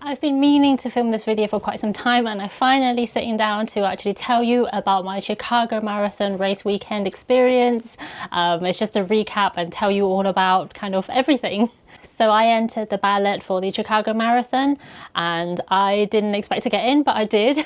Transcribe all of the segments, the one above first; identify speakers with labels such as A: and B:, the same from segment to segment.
A: I've been meaning to film this video for quite some time, and I'm finally sitting down to actually tell you about my Chicago Marathon race weekend experience. It's just a recap and tell you all about kind of everything. So I entered the ballot for the Chicago Marathon and I didn't expect to get in, but I did.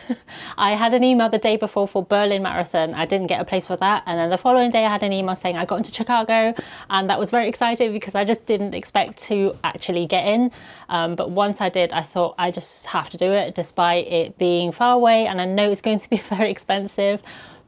A: I had an email the day before for Berlin Marathon. I didn't get a place for that. And then the following day I had an email saying I got into Chicago, and that was very exciting because I just didn't expect to actually get in. But once I did, I thought I just have to do it despite it being far away, and I know it's going to be very expensive.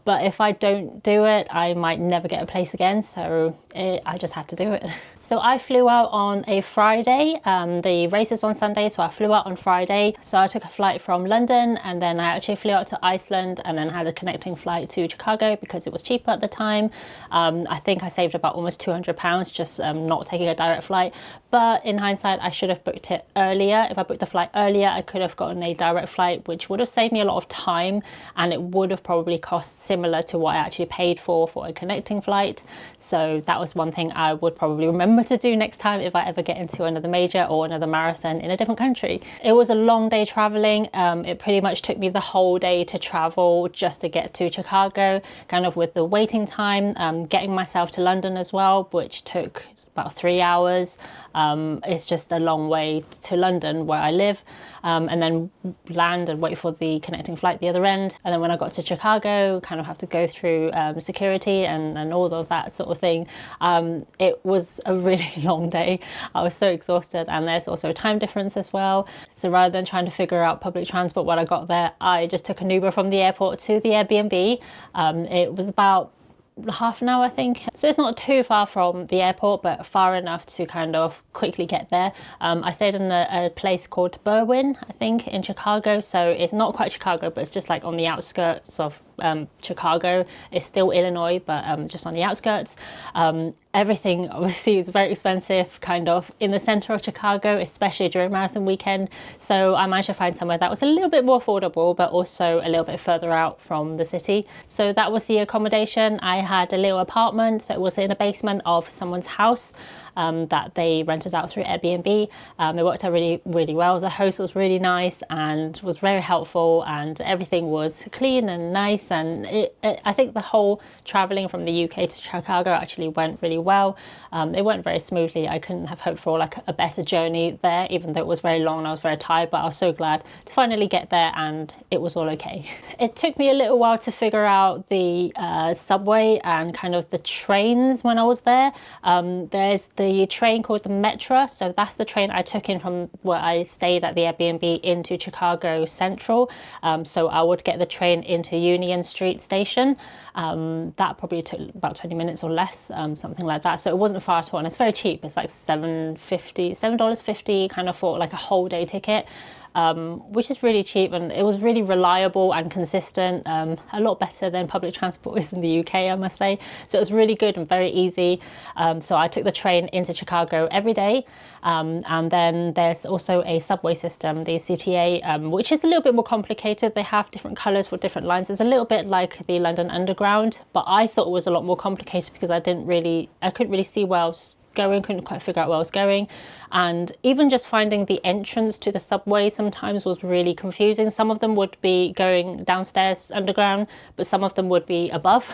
A: But if I don't do it, I might never get a place again. So I just had to do it. So I flew out on a Friday. The race is on Sunday, so I flew out on Friday. So I took a flight from London, and then I actually flew out to Iceland, and then had a connecting flight to Chicago because it was cheaper at the time. I think I saved about almost £200 just not taking a direct flight. But in hindsight, I should have booked it earlier. If I booked the flight earlier, I could have gotten a direct flight, which would have saved me a lot of time, and it would have probably cost similar to what I actually paid for a connecting flight. So that was one thing I would probably remember to do next time if I ever get into another major or another marathon in a different country. It was a long day traveling. It pretty much took me the whole day to travel just to get to Chicago, kind of with the waiting time, getting myself to London as well, which took about 3 hours. It's just a long way to London where I live, and then land and wait for the connecting flight the other end. And then when I got to Chicago, kind of have to go through security and all of that sort of thing. It was a really long day. I was so exhausted, and there's also a time difference as well. So rather than trying to figure out public transport when I got there, I just took an Uber from the airport to the Airbnb. It was about half an hour, I think. So it's not too far from the airport, but far enough to kind of quickly get there. I stayed in a place called Berwyn, I think, in Chicago. So it's not quite Chicago, but it's just like on the outskirts of Chicago. It's still Illinois, but just on the outskirts. Everything obviously is very expensive, kind of in the center of Chicago, especially during marathon weekend. So I managed to find somewhere that was a little bit more affordable, but also a little bit further out from the city. So that was the accommodation. I had a little apartment, so it was in a basement of someone's house that they rented out through Airbnb. It worked out really, really well. The host was really nice and was very helpful, and everything was clean and nice. And I think the whole traveling from the UK to Chicago actually went really well. It went very smoothly. I couldn't have hoped for like a better journey there, even though it was very long and I was very tired, but I was so glad to finally get there and it was all okay. It took me a little while to figure out the subway and kind of the trains when I was there. There's the train called the Metro, so that's the train I took in from where I stayed at the Airbnb into Chicago Central. So I would get the train into Union Street Station. That probably took about 20 minutes or less, something like that. So it wasn't far at all, and it's very cheap. It's like $7.50 kind of for like a whole day ticket. Which is really cheap, and it was really reliable and consistent, a lot better than public transport is in the UK, I must say. So it was really good and very easy. So I took the train into Chicago every day, and then there's also a subway system, the CTA, which is a little bit more complicated. They have different colours for different lines. It's a little bit like the London Underground, but I thought it was a lot more complicated because I couldn't really see where I was going, couldn't quite figure out where I was going. And even just finding the entrance to the subway sometimes was really confusing. Some of them would be going downstairs underground, but some of them would be above.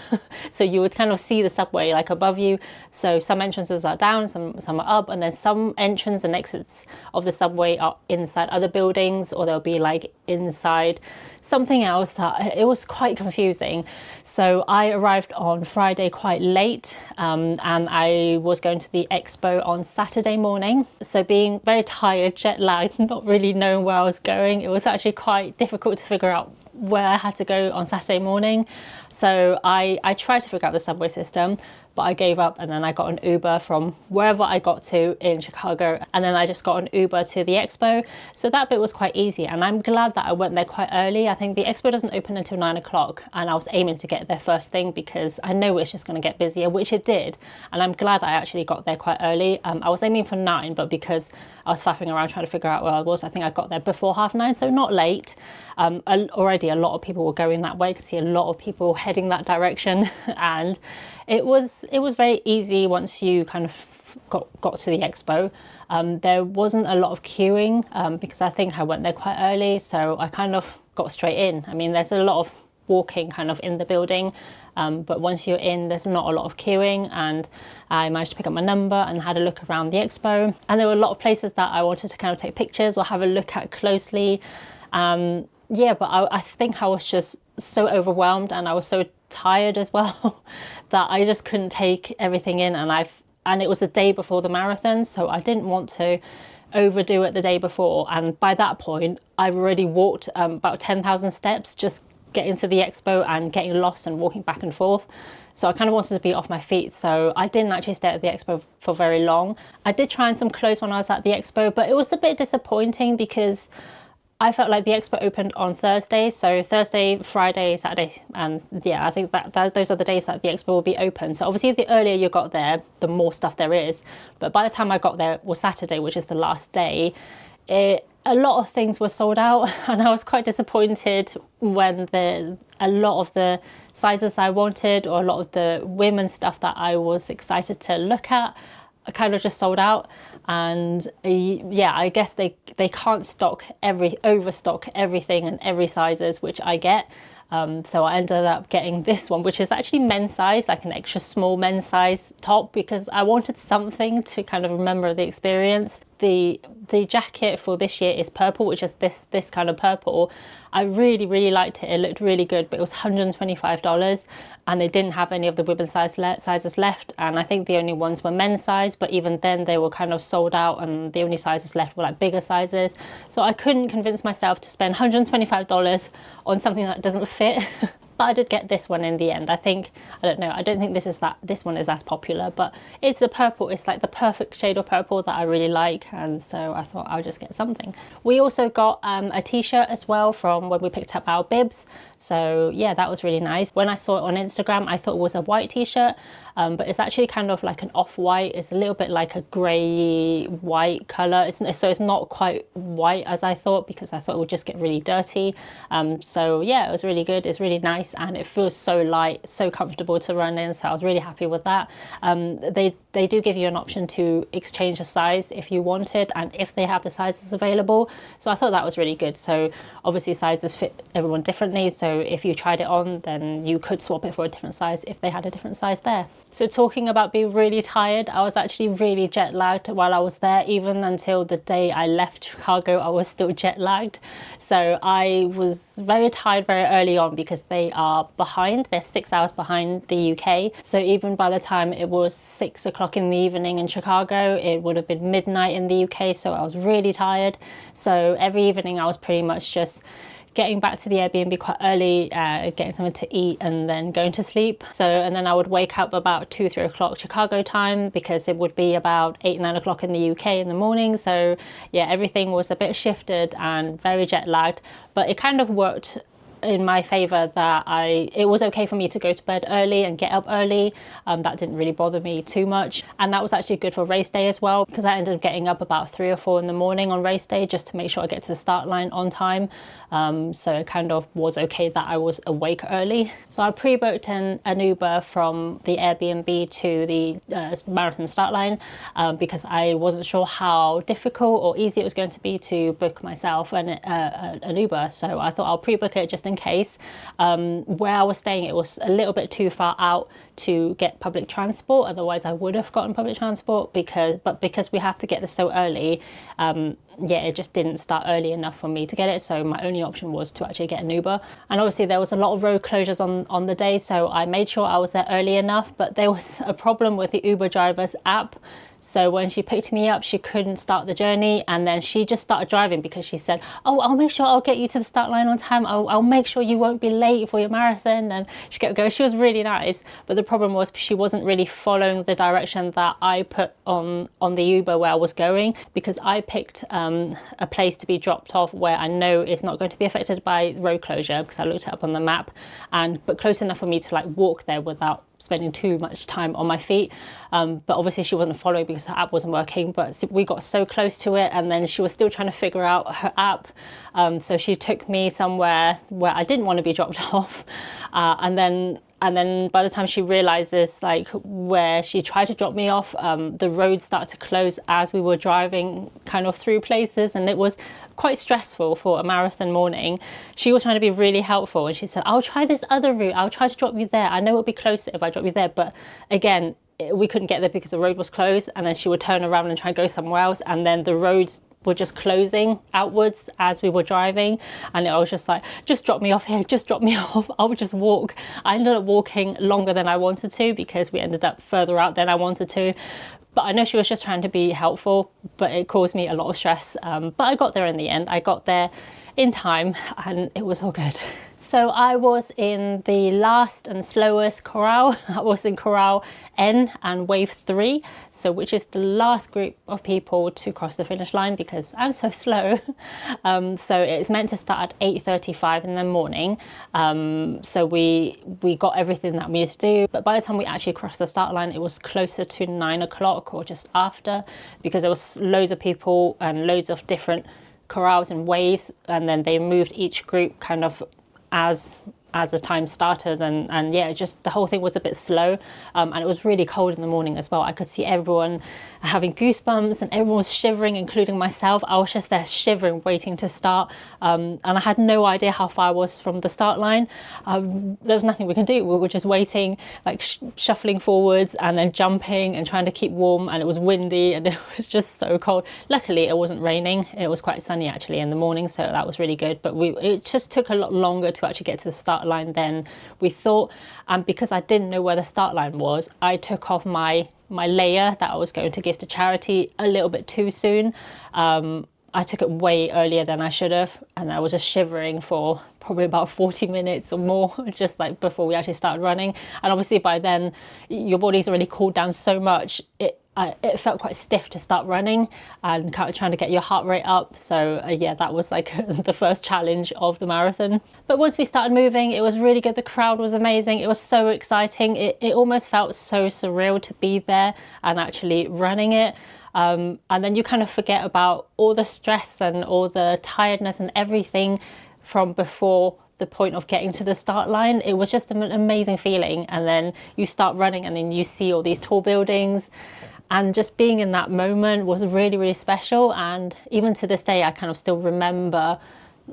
A: So you would kind of see the subway like above you. So some entrances are down, some are up, and then some entrance and exits of the subway are inside other buildings, or they'll be like inside something else. That it was quite confusing. So I arrived on Friday quite late, and I was going to the expo on Saturday morning. So being very tired, jet lagged, not really knowing where I was going, it was actually quite difficult to figure out where I had to go on Saturday morning. So I tried to figure out the subway system, but I gave up, and then I got an Uber from wherever I got to in Chicago, and then I just got an Uber to the expo. So that bit was quite easy, and I'm glad that I went there quite early. I think the expo doesn't open until 9 o'clock, and I was aiming to get there first thing because I know it's just going to get busier, which it did, and I'm glad I actually got there quite early. I was aiming for 9, but because I was faffing around trying to figure out where I was, I think I got there before 9:30, so not late. Already a lot of people were going that way. I could see a lot of people heading that direction, and it was was very easy once you kind of got to the expo. There wasn't a lot of queuing because I think I went there quite early, so I kind of got straight in. I mean, there's a lot of walking kind of in the building, but once you're in, there's not a lot of queuing, and I managed to pick up my number and had a look around the expo. And there were a lot of places that I wanted to kind of take pictures or have a look at closely. Yeah, but I think I was just so overwhelmed, and I was so tired as well that I just couldn't take everything in. And it was the day before the marathon, so I didn't want to overdo it the day before. And by that point, I've already walked about 10,000 steps just getting to the expo and getting lost and walking back and forth. So I kind of wanted to be off my feet, so I didn't actually stay at the expo for very long. I did try on some clothes when I was at the expo, but it was a bit disappointing because I felt like the expo opened on Thursday, so Thursday, Friday, Saturday, and yeah, I think that those are the days that the expo will be open. So obviously the earlier you got there, the more stuff there is. But by the time I got there was Saturday, which is the last day, a lot of things were sold out, and I was quite disappointed when a lot of the sizes I wanted, or a lot of the women's stuff that I was excited to look at, kind of just sold out. And yeah, I guess they can't overstock everything and every sizes, which I get. So I ended up getting this one, which is actually men's size, like an extra small men's size top, because I wanted something to kind of remember the experience. The jacket for this year is purple, which is this kind of purple. I really liked it. It looked really good, but it was $125, and they didn't have any of the women's sizes left. And I think the only ones were men's size, but even then they were kind of sold out, and the only sizes left were like bigger sizes. So I couldn't convince myself to spend $125 on something that doesn't fit. But I did get this one in the end. I don't know, I don't think this one is as popular, but it's the purple. It's like the perfect shade of purple that I really like, and so I thought I'll just get something. We also got a t-shirt as well from when we picked up our bibs, so yeah, that was really nice. When I saw it on Instagram, I thought it was a white t-shirt, but it's actually kind of like an off-white. It's a little bit like a grey white colour, so it's not quite white as I thought, because I thought it would just get really dirty. So yeah, it was really good. It's really nice, and it feels so light, so comfortable to run in, so I was really happy with that. They do give you an option to exchange a size if you wanted, and if they have the sizes available, so I thought that was really good. So obviously sizes fit everyone differently, so if you tried it on, then you could swap it for a different size if they had a different size there. So talking about being really tired, I was actually really jet lagged while I was there. Even until the day I left Chicago, I was still jet lagged. So I was very tired very early on, because they are behind. They're 6 hours behind the UK. So even by the time it was 6 o'clock in the evening in Chicago, it would have been midnight in the UK. So I was really tired. So every evening I was pretty much just getting back to the Airbnb quite early, getting something to eat, and then going to sleep. So, and then I would wake up about 2-3 o'clock Chicago time, because it would be about 8-9 o'clock in the UK in the morning. So yeah, everything was a bit shifted and very jet lagged, but it kind of worked in my favor that it was okay for me to go to bed early and get up early. That didn't really bother me too much, and that was actually good for race day as well, because I ended up getting up about 3 or 4 in the morning on race day just to make sure I get to the start line on time. So it kind of was okay that I was awake early. So I pre-booked an Uber from the Airbnb to the marathon start line, because I wasn't sure how difficult or easy it was going to be to book myself an Uber. So I thought I'll pre-book it just in case. Where I was staying, it was a little bit too far out to get public transport. Otherwise I would have gotten public transport, because we have to get there so early, yeah, it just didn't start early enough for me to get it. So my only option was to actually get an Uber. And obviously there was a lot of road closures on the day, so I made sure I was there early enough, but there was a problem with the Uber driver's app. So when she picked me up, she couldn't start the journey, and then she just started driving, because she said, oh, I'll make sure I'll get you to the start line on time. I'll make sure you won't be late for your marathon. And she kept going. She was really nice, but the problem was she wasn't really following the direction that I put on the Uber where I was going, because I picked a place to be dropped off where I know it's not going to be affected by road closure, because I looked it up on the map, but close enough for me to like walk there without spending too much time on my feet. But obviously she wasn't following because her app wasn't working, but we got so close to it, and then she was still trying to figure out her app. So she took me somewhere where I didn't want to be dropped off, and then And then by the time she realizes like where she tried to drop me off, the roads started to close as we were driving kind of through places, and it was quite stressful for a marathon morning. She was trying to be really helpful, and she said, I'll try this other route, I'll try to drop you there, I know it'll be closer if I drop you there. But again, we couldn't get there because the road was closed, and then she would turn around and try and go somewhere else, and then the roads were just closing outwards as we were driving. And I was just like, just drop me off here, just drop me off, I'll just walk. I ended up walking longer than I wanted to because we ended up further out than I wanted to. But I know she was just trying to be helpful, but it caused me a lot of stress. But I got there in the end. I got there in time and it was all good. So I was in the last and slowest corral. I was in corral N and wave 3, so which is the last group of people to cross the finish line because I'm so slow. So it's meant to start at 8:35 in the morning. So we got everything that we needed to do, but by the time we actually crossed the start line, it was closer to 9 o'clock or just after, because there was loads of people and loads of different corrals and waves, and then they moved each group kind of as the time started, and yeah, just the whole thing was a bit slow, and it was really cold in the morning as well. I could see everyone having goosebumps and everyone was shivering, including myself. I was just there shivering, waiting to start, and I had no idea how far I was from the start line. There was nothing we could do. We were just waiting, like shuffling forwards and then jumping and trying to keep warm, and it was windy and it was just so cold. Luckily it wasn't raining, it was quite sunny actually in the morning, so that was really good. But it just took a lot longer to actually get to the start line than we thought, and because I didn't know where the start line was, I took off my layer that I was going to give to charity a little bit too soon. I took it way earlier than I should have, and I was just shivering for probably about 40 minutes or more, just like before we actually started running. And obviously by then your body's already cooled down so much, it felt quite stiff to start running and kind of trying to get your heart rate up. So yeah, that was like the first challenge of the marathon. But once we started moving, it was really good. The crowd was amazing. It was so exciting. It almost felt so surreal to be there and actually running it. And then you kind of forget about all the stress and all the tiredness and everything from before the point of getting to the start line. It was just an amazing feeling. And then you start running and then you see all these tall buildings, and just being in that moment was really, really special. And even to this day, I kind of still remember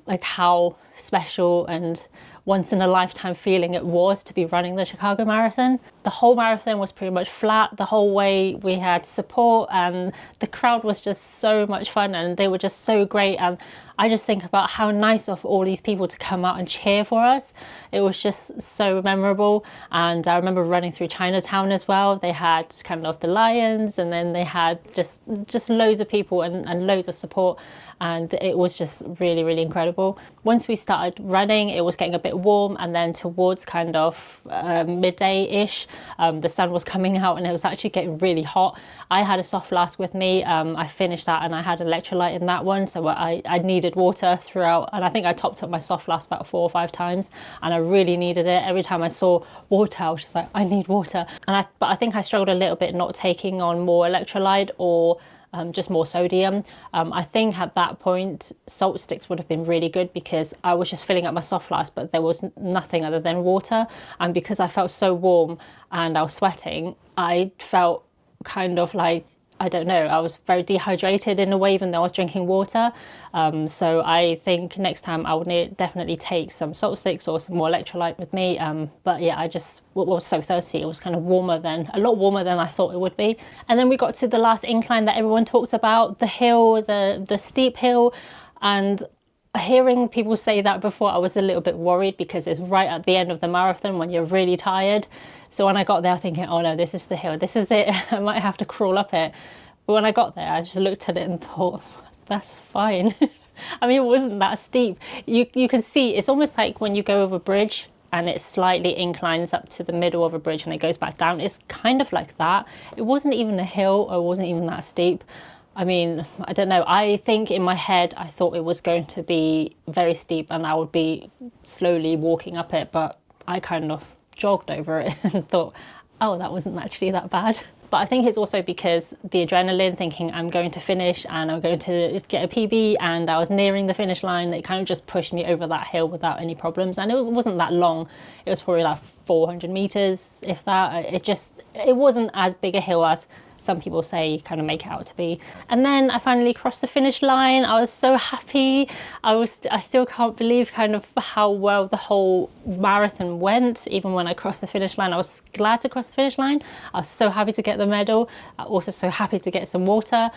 A: like how special and once in a lifetime feeling it was to be running the Chicago Marathon. The whole marathon was pretty much flat the whole way. We had support and the crowd was just so much fun and they were just so great. And I just think about how nice of all these people to come out and cheer for us. It was just so memorable. And I remember running through Chinatown as well. They had kind of the lions, and then they had just loads of people and loads of support. And it was just really, really incredible. Once we started running, it was getting a bit warm, and then towards kind of midday-ish, the sun was coming out and it was actually getting really hot. I had a soft flask with me. I finished that and I had electrolyte in that one, so I needed water throughout, and I think I topped up my soft flask about 4 or 5 times, and I really needed it. Every time I saw water, I was just like, I need water. But I think I struggled a little bit not taking on more electrolyte or just more sodium. I think at that point salt sticks would have been really good because I was just filling up my soft flask, but there was nothing other than water. And because I felt so warm and I was sweating, I felt kind of like, I don't know, I was very dehydrated in a way, even though I was drinking water. So I think next time I would definitely take some salt sticks or some more electrolyte with me. But yeah, I just was so thirsty. It was kind of a lot warmer than I thought it would be. And then we got to the last incline that everyone talks about, the hill, the steep hill. And hearing people say that before, I was a little bit worried because it's right at the end of the marathon when you're really tired. So when I got there thinking, oh no, this is the hill, this is it, I might have to crawl up it. But when I got there, I just looked at it and thought, that's fine. I mean, it wasn't that steep. You can see, it's almost like when you go over a bridge and it slightly inclines up to the middle of a bridge and it goes back down. It's kind of like that. It wasn't even a hill, or it wasn't even that steep. I mean, I don't know. I think in my head, I thought it was going to be very steep and I would be slowly walking up it, but I kind of jogged over it and thought, oh, that wasn't actually that bad. But I think it's also because the adrenaline, thinking I'm going to finish and I'm going to get a PB, and I was nearing the finish line, it kind of just pushed me over that hill without any problems. And it wasn't that long. It was probably like 400 meters, if that. It wasn't as big a hill as some people say kind of make it out to be. And then I finally crossed the finish line. I was so happy. I still can't believe kind of how well the whole marathon went. Even when I crossed the finish line, I was glad to cross the finish line. I was so happy to get the medal. I was also so happy to get some water.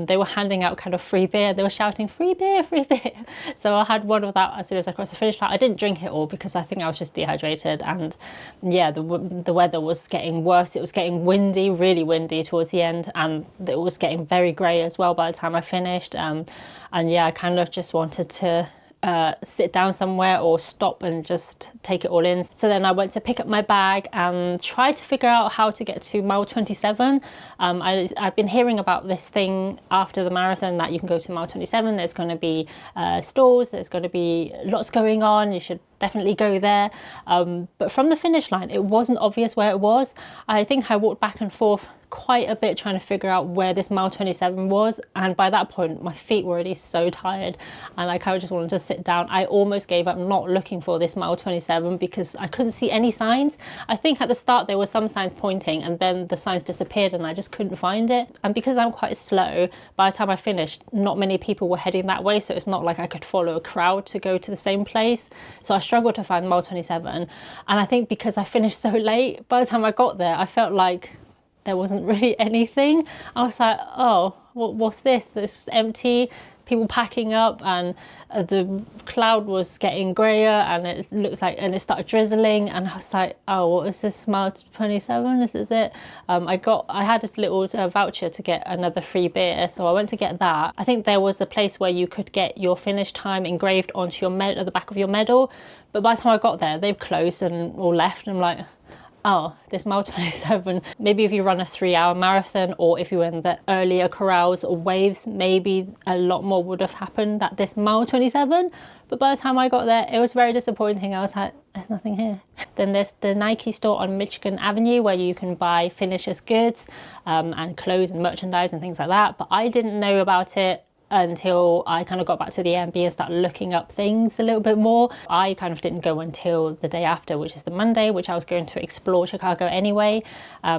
A: They were handing out kind of free beer. They were shouting free beer, free beer. So I had one of that as soon as I crossed the finish line. I didn't drink it all because I think I was just dehydrated, and yeah, the weather was getting worse. It was getting windy, really windy towards the end, and it was getting very grey as well by the time I finished. And yeah, I kind of just wanted to sit down somewhere or stop and just take it all in. So then I went to pick up my bag and try to figure out how to get to mile 27. I've been hearing about this thing after the marathon that you can go to mile 27. There's going to be stalls, there's going to be lots going on. You should definitely go there. But from the finish line, it wasn't obvious where it was. I think I walked back and forth quite a bit trying to figure out where this mile 27 was, and by that point my feet were already so tired and I kind of just wanted to sit down. I almost gave up not looking for this mile 27 because I couldn't see any signs. I think at the start there were some signs pointing, and then the signs disappeared and I just couldn't find it. And because I'm quite slow, by the time I finished, not many people were heading that way, so it's not like I could follow a crowd to go to the same place. So I struggled to find mile 27, and I think because I finished so late, by the time I got there I felt like there wasn't really anything. I was like, oh, what's this? This is empty, people packing up, and the cloud was getting grayer, and it looks like, and it started drizzling, and I was like, oh, what is this, mile 27? This is it. I had a little voucher to get another free beer, so I went to get that. I think there was a place where you could get your finish time engraved onto your at the back of your medal, but by the time I got there, they've closed and all left, and I'm like, oh, this mile 27, maybe if you run a 3-hour marathon, or if you were in the earlier corrals or waves, maybe a lot more would have happened at this mile 27. But by the time I got there, it was very disappointing. I was like, there's nothing here. Then there's the Nike store on Michigan Avenue where you can buy finishers goods and clothes and merchandise and things like that. But I didn't know about it until I kind of got back to the Airbnb and started looking up things a little bit more. I kind of didn't go until the day after, which is the Monday, which I was going to explore Chicago anyway.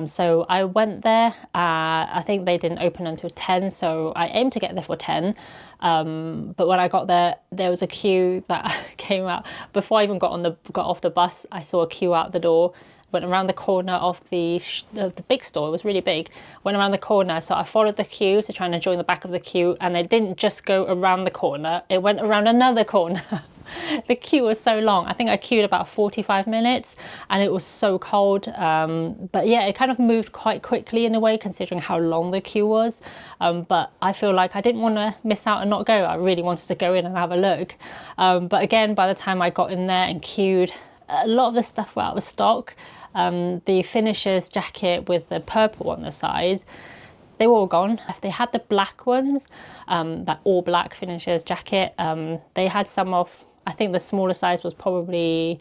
A: So I went there. I think they didn't open until 10, so I aimed to get there for 10. But when I got there, there was a queue that came out. Before I even got off the bus, I saw a queue out the door. Went around the corner of the big store. It was really big. Went around the corner, so I followed the queue to try and join the back of the queue, and it didn't just go around the corner, it went around another corner. The queue was so long. I think I queued about 45 minutes, and it was so cold. But yeah, it kind of moved quite quickly in a way, considering how long the queue was. But I feel like I didn't want to miss out and not go. I really wanted to go in and have a look. But again, by the time I got in there and queued, a lot of the stuff were out of stock. The finisher's jacket with the purple on the side, they were all gone. If they had the black ones, that all black finisher's jacket, they had some of, I think the smaller size was probably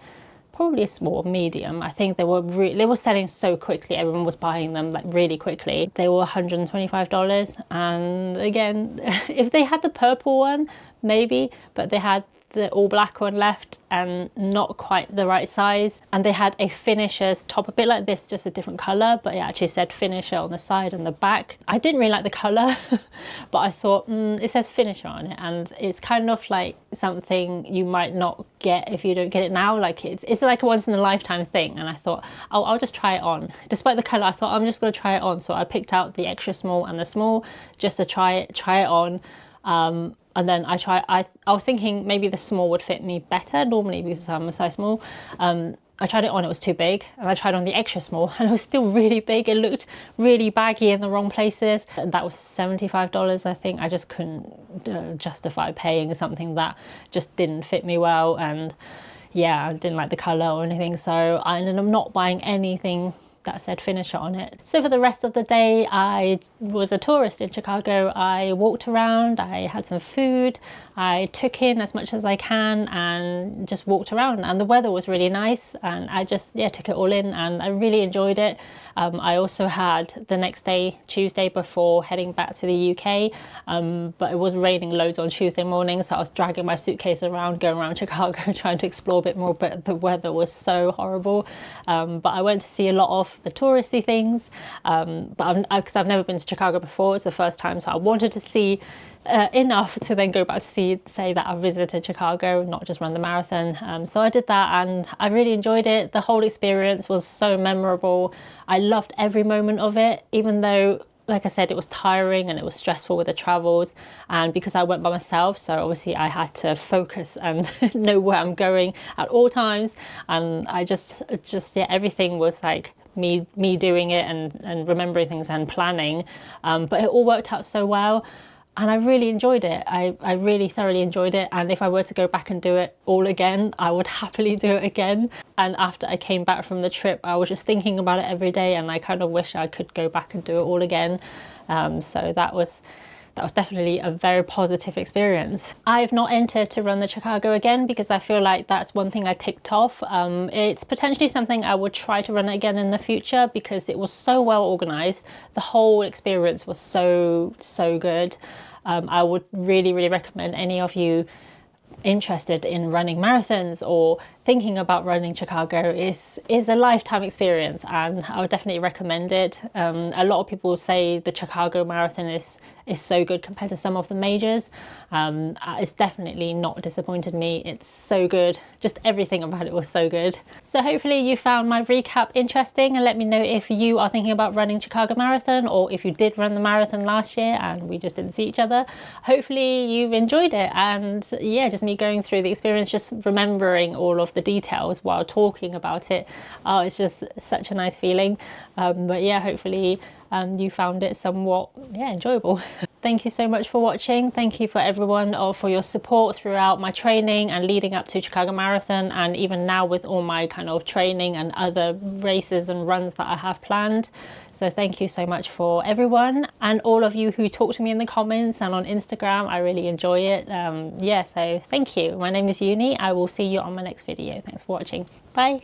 A: a small, medium. I think they were selling so quickly, everyone was buying them like really quickly. They were $125, and again, if they had the purple one, maybe, but they had the all black one left and not quite the right size, and they had a finisher's top a bit like this, just a different color, but it actually said finisher on the side and the back. I didn't really like the color but I thought it says finisher on it, and it's kind of like something you might not get if you don't get it now. Like it's like a once in a lifetime thing, and I thought I'll just try it on. Despite the color, I thought I'm just going to try it on, so I picked out the extra small and the small just to try it on. And then I was thinking maybe the small would fit me better normally because I'm a size small. I tried it on, it was too big, and I tried on the extra small and it was still really big. It looked really baggy in the wrong places. That was $75, I think. I just couldn't justify paying something that just didn't fit me well, and yeah, I didn't like the colour or anything, so I ended up not buying anything that said finisher on it. So for the rest of the day, I was a tourist in Chicago. I walked around, I had some food, I took in as much as I can and just walked around, and the weather was really nice, and I just took it all in and I really enjoyed it. I also had the next day, Tuesday, before heading back to the UK, but it was raining loads on Tuesday morning, so I was dragging my suitcase around, going around Chicago trying to explore a bit more, but the weather was so horrible. But I went to see a lot of the touristy things, because I've never been to Chicago before. It's the first time, so I wanted to see enough to then go back to say that I visited Chicago, not just run the marathon. So I did that and I really enjoyed it. The whole experience was so memorable. I loved every moment of it, even though, like I said, it was tiring and it was stressful with the travels, and because I went by myself, so obviously I had to focus and know where I'm going at all times, and I just everything was like me doing it and remembering things and planning, but it all worked out so well. And I really enjoyed it. I really thoroughly enjoyed it. And if I were to go back and do it all again, I would happily do it again. And after I came back from the trip, I was just thinking about it every day, and I kind of wish I could go back and do it all again. So that was definitely a very positive experience. I've not entered to run the Chicago again because I feel like that's one thing I ticked off. It's potentially something I would try to run again in the future because it was so well organized. The whole experience was so good. I would really recommend any of you interested in running marathons or thinking about running Chicago is a lifetime experience, and I would definitely recommend it. A lot of people say the Chicago Marathon is so good compared to some of the majors. It's definitely not disappointed me. It's so good. Just everything about it was so good. So hopefully you found my recap interesting, and let me know if you are thinking about running Chicago Marathon, or if you did run the marathon last year and we just didn't see each other. Hopefully you've enjoyed it, and yeah, just me going through the experience, just remembering all of the details while talking about it. Oh, it's just such a nice feeling. But yeah, hopefully you found it somewhat enjoyable. Thank you so much for watching. Thank you for everyone for your support throughout my training and leading up to Chicago Marathon, and even now with all my kind of training and other races and runs that I have planned. So thank you so much for everyone, and all of you who talk to me in the comments and on Instagram. I really enjoy it. So thank you. My name is Uni. I will see you on my next video. Thanks for watching. Bye.